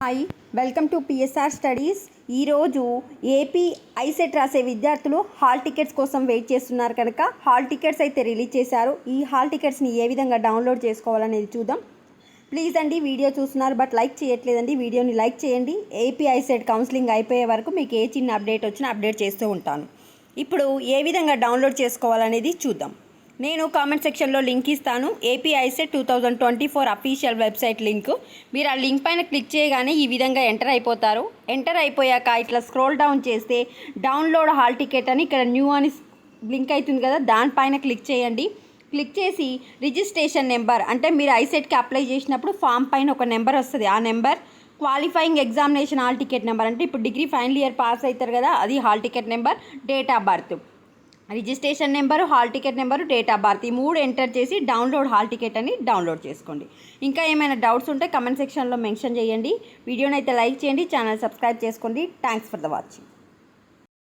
Hi, welcome to PSR studies. ఈరోజు AP ICET రాసే విద్యార్థులు హాల్ టికెట్స్ కోసం వెయిట్ చేస్తున్నారు కనుక హాల్ టికెట్స్ అయితే రిలీజ్ చేశారు. ఈ హాల్ టికెట్స్ని ఏ విధంగా డౌన్లోడ్ చేసుకోవాలనేది చూద్దాం. ప్లీజ్ అండి, వీడియో చూస్తున్నారు బట్ లైక్ చేయట్లేదండి. వీడియోని లైక్ చేయండి. ఏపీ ఐసెట్ కౌన్సిలింగ్ అయిపోయే వరకు మీకు ఏ చిన్న అప్డేట్ వచ్చినా అప్డేట్ చేస్తూ ఉంటాను. ఇప్పుడు ఏ విధంగా డౌన్లోడ్ చేసుకోవాలనేది చూద్దాం. నేను కామెంట్ సెక్షన్లో లింక్ ఇస్తాను. AP ICET 2024 official website link. మీరు ఆ లింక్ పైన క్లిక్ చేయగానే ఈ విధంగా ఎంటర్ అయిపోతారు. ఎంటర్ అయిపోయాక ఇట్లా స్క్రోల్ డౌన్ చేస్తే డౌన్లోడ్ హాల్ టికెట్ అని ఇక్కడ న్యూ అని లింక్ అవుతుంది కదా, దానిపైన క్లిక్ చేయండి. క్లిక్ చేసి రిజిస్ట్రేషన్ నెంబర్, అంటే మీరు ఐసెట్కి అప్లై చేసినప్పుడు ఫామ్ పైన ఒక నెంబర్ వస్తుంది, ఆ number, qualifying examination hall ticket number, అంటే ఇప్పుడు డిగ్రీ ఫైనల్ ఇయర్ పాస్ అవుతారు కదా, అది hall ticket number, date of birth, registration number, hall ticket number, date of birth, ఈ 3 ఎంటర్ చేసి డౌన్లోడ్ హాల్ టికెట్ అని డౌన్లోడ్ చేసుకోండి. ఇంకా ఏమైనా డౌట్స్ ఉంటే కమెంట్ సెక్షన్లో మెన్షన్ చేయండి. వీడియోని అయితే లైక్ చేయండి, ఛానల్ సబ్స్క్రైబ్ చేసుకోండి. Thanks for the watching.